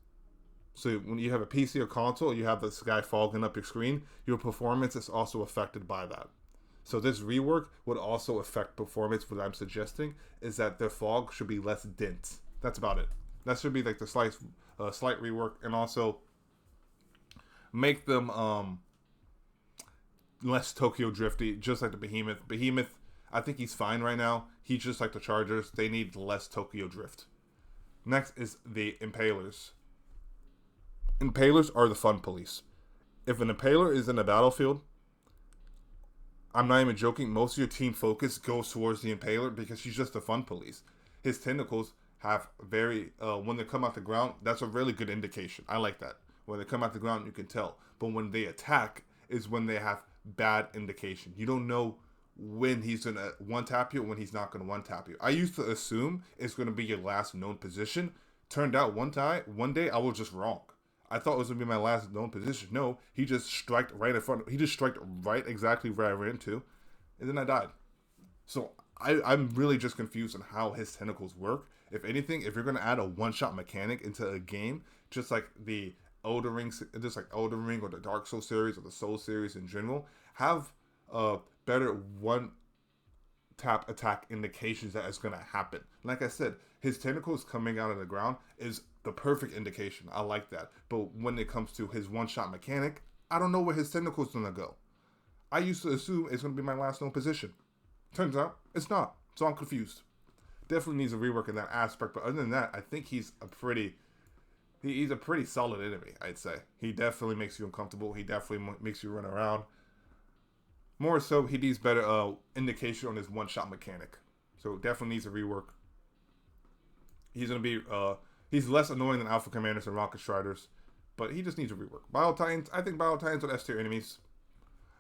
So when you have a PC or console, you have this guy fogging up your screen, your performance is also affected by that. So this rework would also affect performance. What I'm suggesting is that their fog should be less dense. That's about it. That should be like the slight rework, and also make them less Tokyo drifty, just like the Behemoth. Behemoth, I think he's fine right now. He's just like the Chargers. They need less Tokyo drift. Next is the Impalers. Impalers are the fun police. If an Impaler is in the battlefield, I'm not even joking, most of your team focus goes towards the Impaler because he's just the fun police. His tentacles have when they come out the ground, that's a really good indication. I like that. When they come out the ground, you can tell. But when they attack is when they have bad indication. You don't know when he's going to one-tap you and when he's not going to one-tap you. I used to assume it's going to be your last known position. Turned out one day I was just wrong. I thought it was going to be my last known position. No, he just striked right in front. He just striked right exactly where I ran to, and then I died. So I'm really just confused on how his tentacles work. If anything, if you're going to add a one-shot mechanic into a game, just like the Elden Ring or the Dark Souls series or the Soul series in general, have better one-tap attack indications that it's going to happen. Like I said, his tentacles coming out of the ground is the perfect indication. I like that. But when it comes to his one-shot mechanic, I don't know where his tentacles going to go. I used to assume it's going to be my last known position. Turns out it's not. So I'm confused. Definitely needs a rework in that aspect. But other than that, I think he's a pretty solid enemy, I'd say. He definitely makes you uncomfortable. He definitely makes you run around. More so, he needs better indication on his one-shot mechanic. So definitely needs a rework. He's going to be... he's less annoying than Alpha Commanders and Rocket Striders. But he just needs a rework. Biotitans, I think Biotitans are S-tier enemies.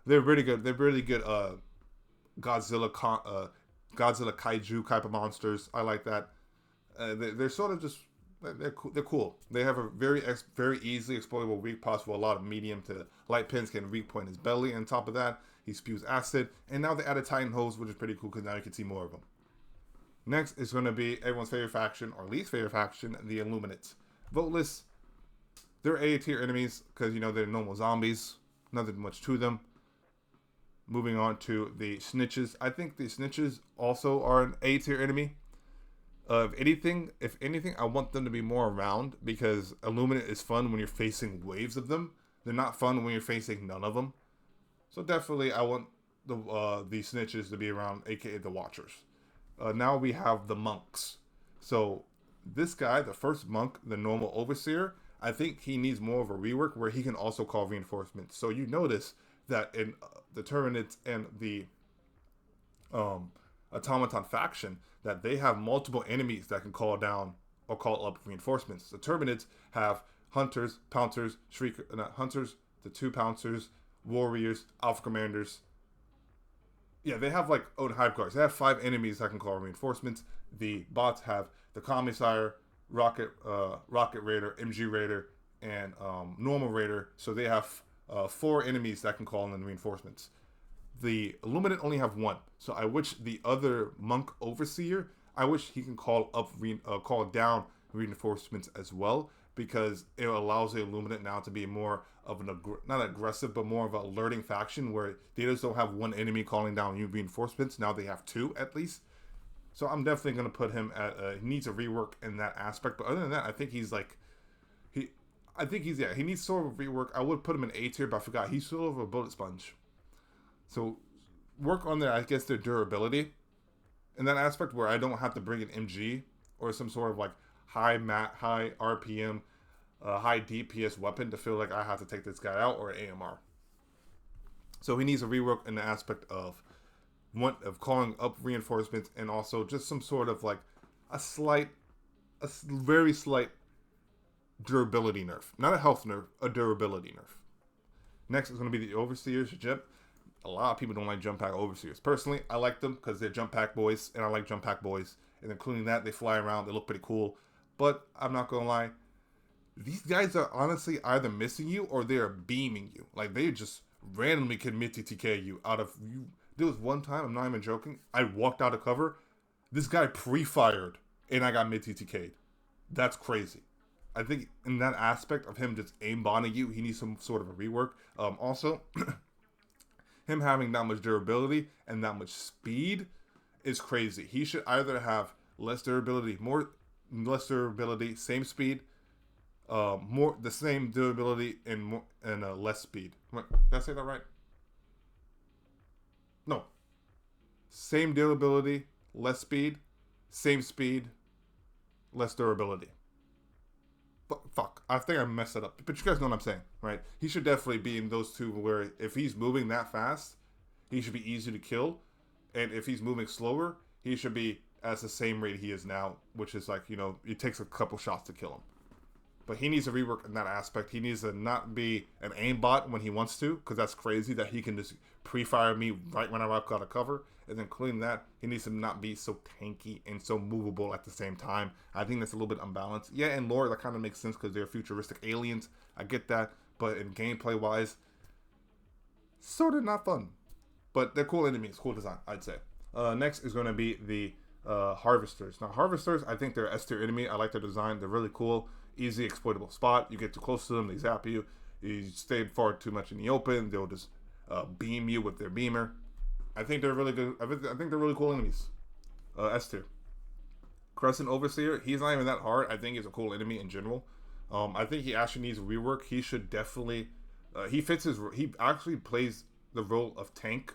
They're really good. They're really good Godzilla kaiju type of monsters. I like that. They're sort of just... They're cool. They have a very easily exploitable weak possible. A lot of medium to light pins can weak point his belly. And on top of that, he spews acid. And now they added Titan hose, which is pretty cool because now you can see more of them. Next is going to be everyone's favorite faction, or least favorite faction, the Illuminates. Voteless, they're A-tier enemies because, they're normal zombies. Nothing much to them. Moving on to the Snitches. I think the Snitches also are an A-tier enemy. If anything, I want them to be more around because Illuminate is fun when you're facing waves of them. They're not fun when you're facing none of them. So definitely, I want the Snitches to be around, aka the Watchers. Now we have the Monks. So this guy, the first monk, the normal Overseer, I think he needs more of a rework where he can also call reinforcements. So you notice that in the Terminids and the Automaton faction, that they have multiple enemies that can call down or call up reinforcements. The Terminids have Hunters, Pouncers, Hunters, the 2 Pouncers, Warriors, Alpha Commanders. Yeah, they have like Hive Guards. They have 5 enemies that can call reinforcements. The bots have the Commissar, Rocket Raider, MG Raider, and Normal Raider. So they have 4 enemies that can call in reinforcements. The Illuminate only have 1, so I wish the other Monk Overseer, I wish he can call down reinforcements as well, because it allows the Illuminate now to be more of not aggressive, but more of an alerting faction where they just don't have 1 enemy calling down new reinforcements. Now they have 2 at least. So I'm definitely going to put him at, he needs a rework in that aspect. But other than that, I think he's like, he needs sort of a rework. I would put him in A tier, but I forgot. He's sort of a bullet sponge. So work on their durability in that aspect where I don't have to bring an MG or some sort of like high RPM, high DPS weapon to feel like I have to take this guy out, or an AMR. So he needs a rework in the aspect of calling up reinforcements, and also just some sort of like a very slight durability nerf. Not a health nerf, a durability nerf. Next is going to be the Overseers. A lot of people don't like jump pack Overseers. Personally, I like them because they're jump pack boys, and I like jump pack boys. And including that, they fly around. They look pretty cool. But I'm not going to lie. These guys are honestly either missing you or they are beaming you. Like, they just randomly can mid-TTK you out of you. There was one time, I'm not even joking, I walked out of cover. This guy pre-fired, and I got mid-TTK'd. That's crazy. I think in that aspect of him just aimbotting you, he needs some sort of a rework. Also... him having that much durability and that much speed is crazy. He should either have less durability, same speed, more the same durability and less speed. Wait, did I say that right? No, same durability, less speed, same speed, less durability. But fuck, I think I messed it up. But you guys know what I'm saying, right? He should definitely be in those two where if he's moving that fast, he should be easy to kill. And if he's moving slower, he should be at the same rate he is now, which is like, it takes a couple shots to kill him. But he needs to rework in that aspect. He needs to not be an aimbot when he wants to, because that's crazy that he can just pre-fire me right when I'm out of cover. And then including that, he needs to not be so tanky and so movable at the same time. I think that's a little bit unbalanced. Yeah, in lore, that kind of makes sense because they're futuristic aliens. I get that. But in gameplay-wise, sort of not fun. But they're cool enemies, cool design, I'd say. Next is going to be the Harvesters. Now, Harvesters, I think they're S tier enemy. I like their design. They're really cool. Easy exploitable spot. You get too close to them, they zap you. You stay far too much in the open, they'll just beam you with their beamer. I think they're really good. I think they're really cool enemies. S tier. Crescent Overseer, he's not even that hard. I think he's a cool enemy in general. I think he actually needs rework. He should definitely he actually plays the role of tank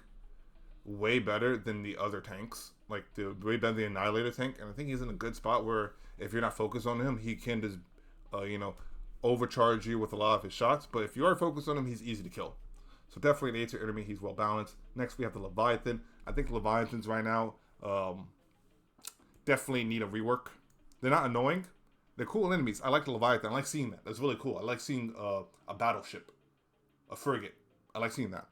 way better than the other tanks. Like way better than the Annihilator tank. And I think he's in a good spot where if you're not focused on him, he can just overcharge you with a lot of his shots. But if you are focused on him, he's easy to kill. So definitely an A tier enemy. He's well balanced. Next we have the Leviathan. I think Leviathans right now definitely need a rework. They're not annoying. They're cool enemies. I like the Leviathan. I like seeing that. That's really cool. I like seeing a battleship, a frigate. I like seeing that.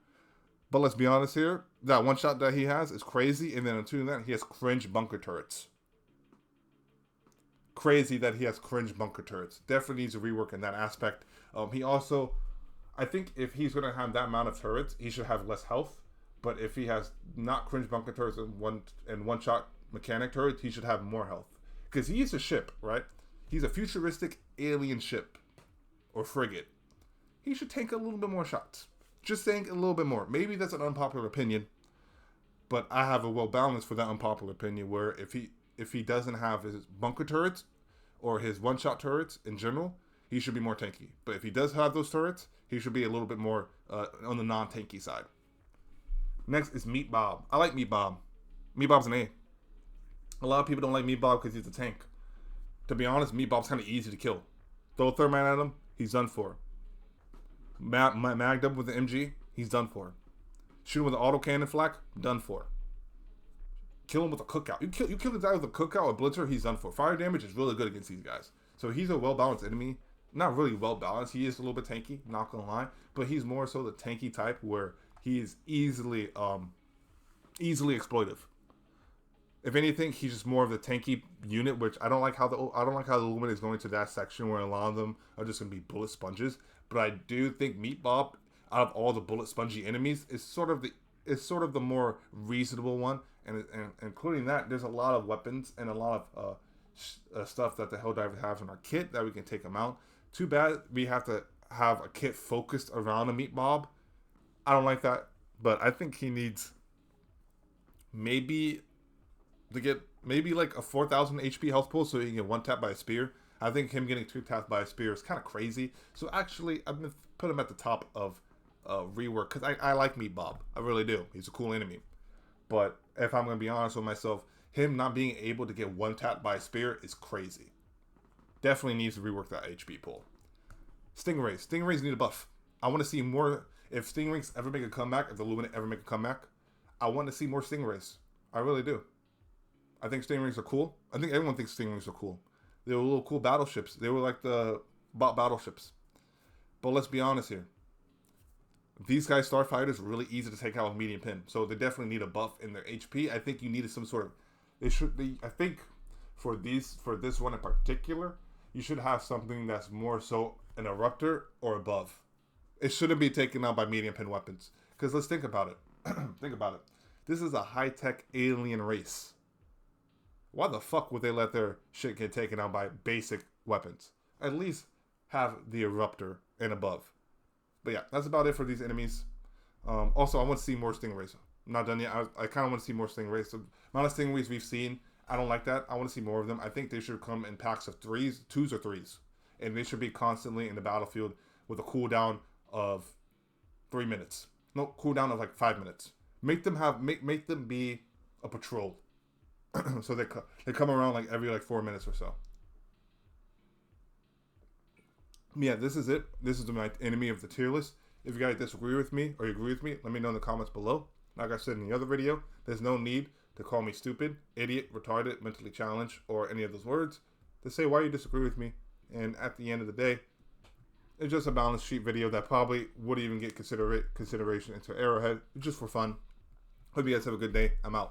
But let's be honest here. That one shot that he has is crazy. And then on top of that, he has cringe bunker turrets. Crazy that he has cringe bunker turrets. Definitely needs a rework in that aspect. He also, I think if he's going to have that amount of turrets, he should have less health. But if he has not cringe bunker turrets and one shot mechanic turrets, he should have more health. Because he is a ship, right? He's a futuristic alien ship or frigate. He should take a little bit more shots. Just saying a little bit more. Maybe that's an unpopular opinion, but I have a well balance for that unpopular opinion. Where if he doesn't have his bunker turrets or his one shot turrets in general, he should be more tanky. But if he does have those turrets, he should be a little bit more on the non tanky side. Next is Meat Bob. I like Meat Bob. Meat Bob's an A. A lot of people don't like Meat Bob because he's a tank. To be honest, Meat Bob's kind of easy to kill. Throw a Thermite at him, he's done for. Magged up with the MG, he's done for. Shoot him with an autocannon flak, done for. Kill him with a cookout. You kill the guy with a cookout or blitzer, he's done for. Fire damage is really good against these guys. So he's a well-balanced enemy. Not really well-balanced. He is a little bit tanky, not gonna lie. But he's more so the tanky type where he is easily exploitive. If anything, he's just more of the tanky unit, which I don't like how the Illuminate is going to that section where a lot of them are just gonna be bullet sponges. But I do think Meat Bob, out of all the bullet spongy enemies, is sort of the more reasonable one. And including that, there's a lot of weapons and a lot of stuff that the Helldivers have in our kit that we can take them out. Too bad we have to have a kit focused around a Meat Bob. I don't like that, but I think he needs maybe like a 4,000 HP health pool so he can get one tap by a spear. I think him getting two tapped by a spear is kind of crazy. So actually, I'm going to put him at the top of rework because I like Meat Bob. I really do. He's a cool enemy. But if I'm going to be honest with myself, him not being able to get one tap by a spear is crazy. Definitely needs to rework that HP pool. Stingrays. Stingrays need a buff. I want to see more. If Stingrays ever make a comeback, if the Illuminate ever make a comeback, I want to see more Stingrays. I really do. I think Stingrays are cool. I think everyone thinks Stingrays are cool. They were little cool battleships. They were like the bot battleships. But let's be honest here. These guys, Starfighters, are really easy to take out with medium pin. So they definitely need a buff in their HP. I think you needed some sort of... I think for this one in particular, you should have something that's more so an eruptor or above. It shouldn't be taken out by medium pin weapons. Because let's think about it. Think about it. This is a high-tech alien race. Why the fuck would they let their shit get taken out by basic weapons? At least have the eruptor and above. But yeah, that's about it for these enemies. Also, I want to see more stingrays. I'm not done yet. I kind of want to see more stingrays. The amount of stingrays we've seen, I don't like that. I want to see more of them. I think they should come in packs of twos or threes, and they should be constantly in the battlefield with a cooldown of 3 minutes. No, cooldown of like 5 minutes. Make them be a patrol, so they come around like every like 4 minutes or so. Yeah, this is it. This is my enemy of the tier list. If you guys disagree with me or you agree with me, let me know in the comments below. Like I said in the other video, there's no need to call me stupid, idiot, retarded, mentally challenged, or any of those words. To say why you disagree with me. And at the end of the day, it's just a balance sheet video that probably wouldn't even get consideration into Arrowhead. Just for fun. Hope you guys have a good day. I'm out.